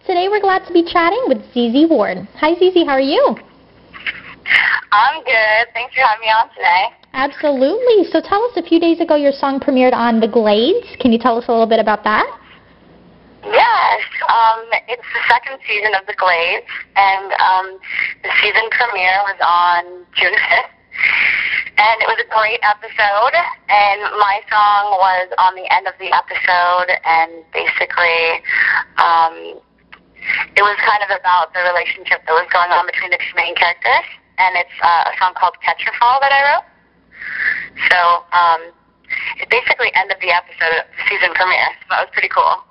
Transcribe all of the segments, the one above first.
Today we're glad to be chatting with ZZ Ward. Hi ZZ, how are you? I'm good. Thanks for having me on today. Absolutely. So tell us, a few days ago your song premiered on The Glades. Can you tell us a little bit about that? Yes. It's the second season of The Glades, and the season premiere was on June 5th. And it was a great episode, and my song was on the end of the episode, and basically it was kind of about the relationship that was going on between the two main characters, and it's a song called Catch Your Fall that I wrote. So it basically ended the episode of the season premiere, so that was pretty cool.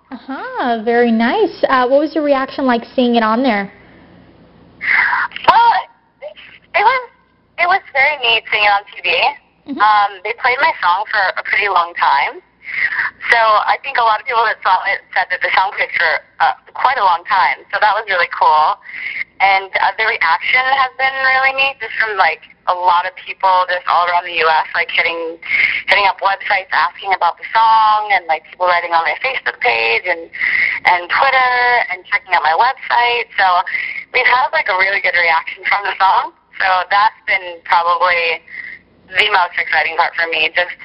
Very nice. What was your reaction like seeing it on there? Well, it was very neat seeing it on TV. They played my song for a pretty long time. So I think a lot of people that saw it said that the song played for quite a long time. So that was really cool. And the reaction has been really neat, just from like a lot of people just all around the U.S. like hitting up websites asking about the song, and like people writing on my Facebook page and Twitter and checking out my website. So we've had like a really good reaction from the song. So that's been probably the most exciting part for me. Just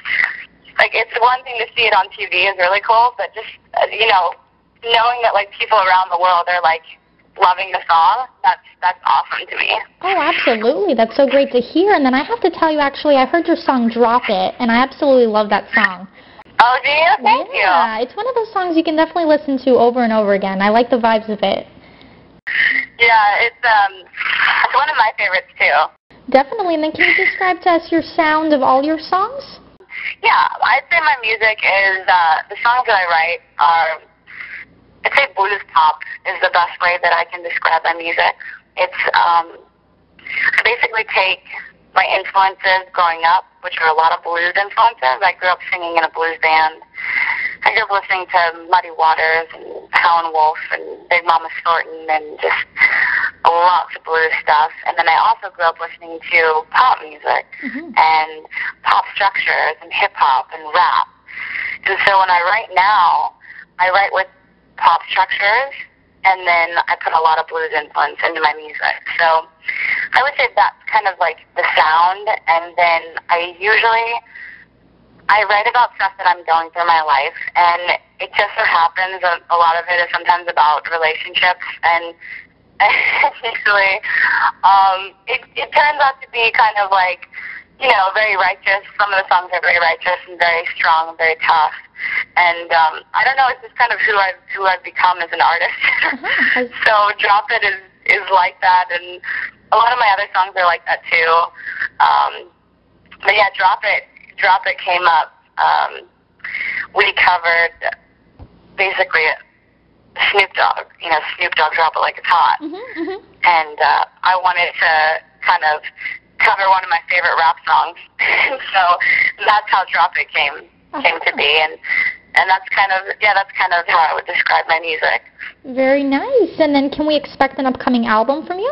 like, it's one thing to see it on TV is really cool, but just knowing that like people around the world are like loving the song, that's awesome to me. Oh, absolutely. That's so great to hear. And then I have to tell you, actually, I heard your song Drop It, and I absolutely love that song. Oh, do you? Thank you. Yeah, it's one of those songs you can definitely listen to over and over again. I like the vibes of it. Yeah, it's one of my favorites too. Definitely. And then can you describe to us your sound of all your songs? Yeah, I'd say my music is, the songs that I write are, I'd say blues pop is the best way that I can describe my music. It's, I basically take my influences growing up, which are a lot of blues influences. I grew up singing in a blues band. I grew up listening to Muddy Waters and Howlin' Wolf and Big Mama Thornton and just lots of blues stuff. And then I also grew up listening to pop music and pop structures and hip-hop and rap. And so when I write now, I write with pop structures, and then I put a lot of blues influence into my music. So I would say that's kind of like the sound, and then I write about stuff that I'm going through in my life, and it just so happens that a lot of it is sometimes about relationships, and usually it turns out to be kind of like, very righteous. Some of the songs are very righteous and very strong and very tough. And I don't know, it's just kind of who I've become as an artist. So Drop It is like that, and a lot of my other songs are like that too. But yeah, Drop It came up. We covered basically Snoop Dogg. Snoop Dogg Drop It Like It's Hot. And I wanted to kind of cover one of my favorite rap songs. So that's how Drop It came to be, and that's kind of how I would describe my music. Very nice. And then can we expect an upcoming album from you?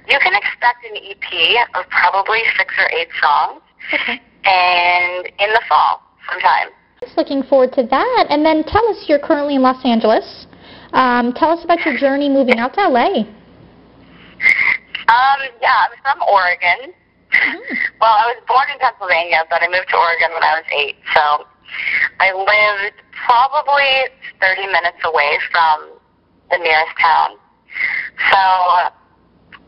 You can expect an EP of probably 6 or 8 songs, and in the fall sometime. Just looking forward to that. And then tell us, you're currently in Los Angeles. Tell us about your journey moving out to LA. Yeah, I'm from Oregon. Well, I was born in Pennsylvania, but I moved to Oregon when I was 8. So I lived probably 30 minutes away from the nearest town. So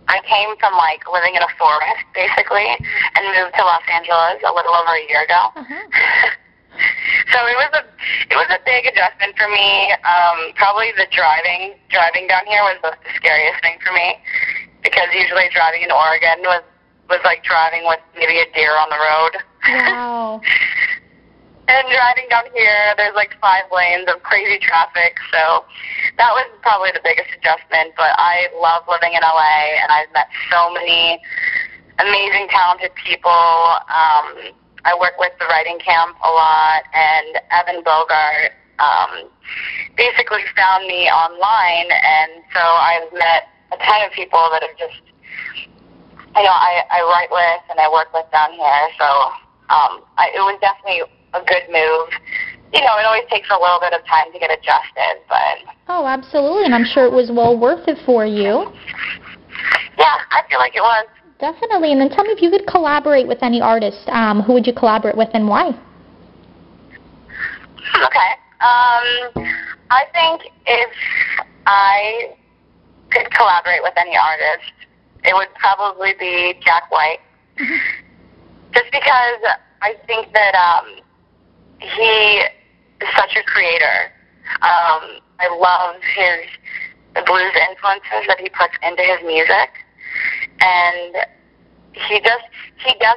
I came from like living in a forest, basically, and moved to Los Angeles a little over a year ago. So it was a big adjustment for me. Probably the driving down here was the scariest thing for me, because usually driving in Oregon was like driving with maybe a deer on the road. Wow. And driving down here, there's like 5 lanes of crazy traffic, so that was probably the biggest adjustment. But I love living in LA, and I've met so many amazing, talented people. I work with the writing camp a lot, and Evan Bogart basically found me online, and so I've met a ton of people that have just, I write with and I work with down here. So it was definitely a good move you know, it always takes a little bit of time to get adjusted, but... Oh, absolutely, and I'm sure it was well worth it for you. Yeah, I feel like it was. Definitely, and then tell me if you could collaborate with any artist, who would you collaborate with and why? Okay. I think if I could collaborate with any artist, it would probably be Jack White. Just because I think that he is such a creator. I love the blues influences that he puts into his music, and he does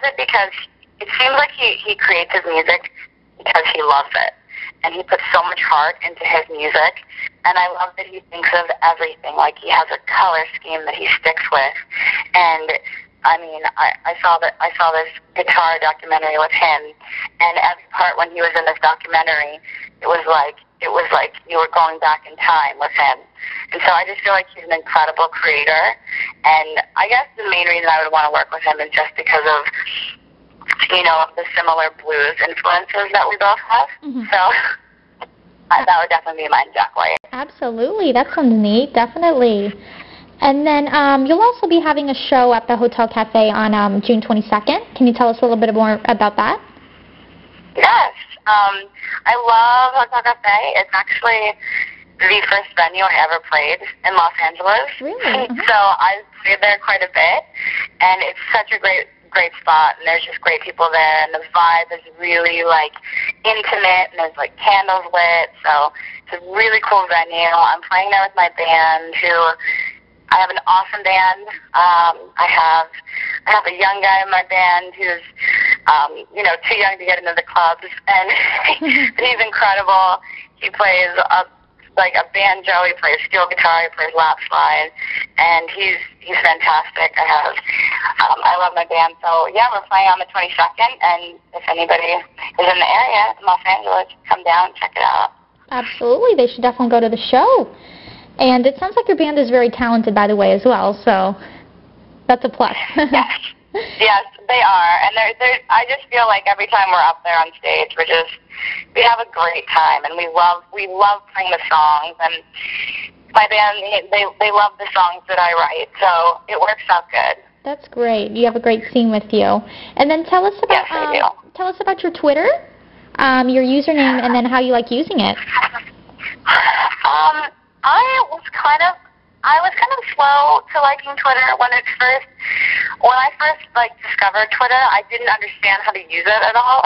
it because it seems like he creates his music because he loves it, and he puts so much heart into his music. And I love that he thinks of everything. Like, he has a color scheme that he sticks with, and I mean, I saw this guitar documentary with him, and every part when he was in this documentary, it was like you were going back in time with him. And so I just feel like he's an incredible creator, and I guess the main reason I would want to work with him is just because of, you know, the similar blues influences that we both have. So that would definitely be mine, Jack White. Absolutely, that sounds neat, definitely. And then you'll also be having a show at the Hotel Cafe on June 22nd. Can you tell us a little bit more about that? Yes. I love Hotel Cafe. It's actually the first venue I ever played in Los Angeles. Really? So I've played there quite a bit, and it's such a great spot, and there's just great people there, and the vibe is really, like, intimate, and there's, like, candles lit, so it's a really cool venue. I'm playing there with my band, I have an awesome band. I have a young guy in my band who's, you know, too young to get into the clubs, and he's incredible. He plays like a banjo. He plays steel guitar. He plays lap slide, and he's fantastic. I love my band. So yeah, we're playing on the 22nd, and if anybody is in the area in Los Angeles, come down and check it out. Absolutely, they should definitely go to the show. And it sounds like your band is very talented, by the way, as well, so that's a plus. Yes, they are. And I just feel like every time we're up there on stage, we have a great time, and we love playing the songs. And my band, they love the songs that I write, so it works out good. That's great. You have a great team with you. And then tell us about tell us about your Twitter, your username, and then how you like using it. I was kind of slow to liking Twitter when I first discovered Twitter. I didn't understand how to use it at all.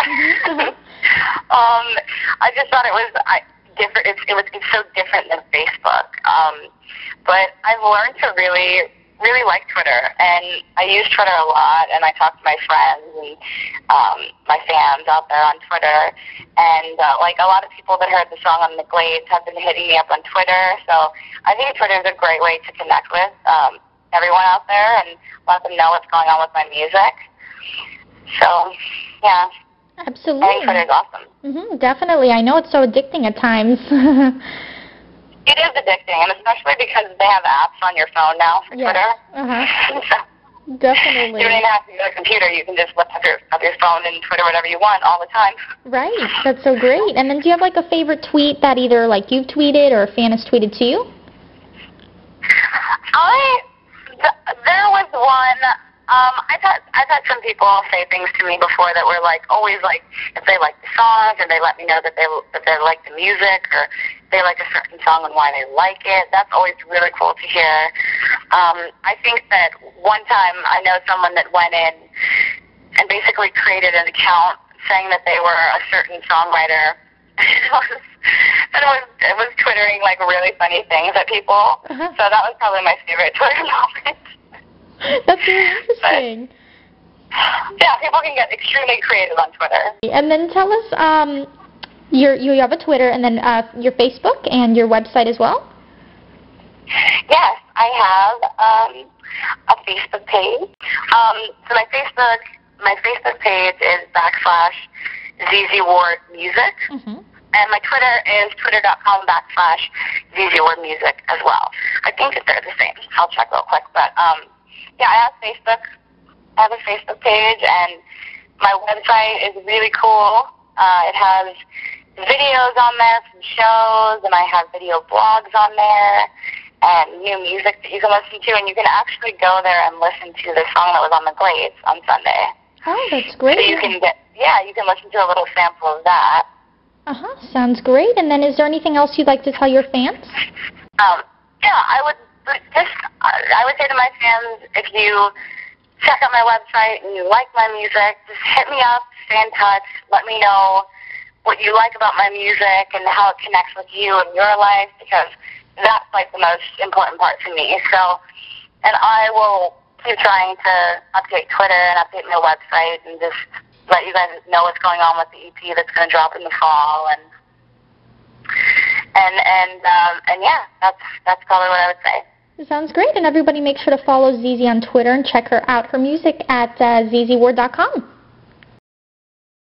I just thought it was different. It's so different than Facebook. But I've learned to really like Twitter, and I use Twitter a lot, and I talk to my friends and my fans out there on Twitter, and like a lot of people that heard the song on the Glades have been hitting me up on Twitter, so I think Twitter is a great way to connect with everyone out there and let them know what's going on with my music. So, yeah. Absolutely. I think Twitter is awesome. Definitely. I know it's so addicting at times. It is addicting, and especially because they have apps on your phone now for Twitter. Definitely. You don't even have to use a computer. You can just look up your phone and Twitter whatever you want all the time. Right. That's so great. And then do you have, like, a favorite tweet that either, like, you've tweeted or a fan has tweeted to you? There was one. I've had some people say things to me before that were always if they like the songs, and they let me know that they like the music, or they like a certain song and why they like it. That's always really cool to hear. I think that one time I know someone that went in and basically created an account saying that they were a certain songwriter. It was twittering really funny things at people. So that was probably my favorite Twitter moment. That's really interesting. But, yeah, people can get extremely creative on Twitter. And then tell us, you have a Twitter, and then your Facebook and your website as well? Yes, I have a Facebook page. So my Facebook page is /ZZWardMusic. And my Twitter is twitter.com/ZZWardMusic as well. I think that they're the same. I'll check real quick. But, yeah, I have Facebook. I have a Facebook page, and my website is really cool. It has videos on there from shows, and I have video blogs on there, and new music that you can listen to, and you can actually go there and listen to the song that was on the Glades on Sunday. Oh, that's great. So you can you can listen to a little sample of that. Sounds great. And then is there anything else you'd like to tell your fans? I would say to my fans, if you check out my website and you like my music, just hit me up, stay in touch, let me know what you like about my music and how it connects with you and your life, because that's like the most important part to me. So, and I will keep trying to update Twitter and update my website and just let you guys know what's going on with the EP that's going to drop in the fall, and yeah, that's probably what I would say. Sounds great. And everybody make sure to follow Zizi on Twitter and check her out, her music at zzword.com.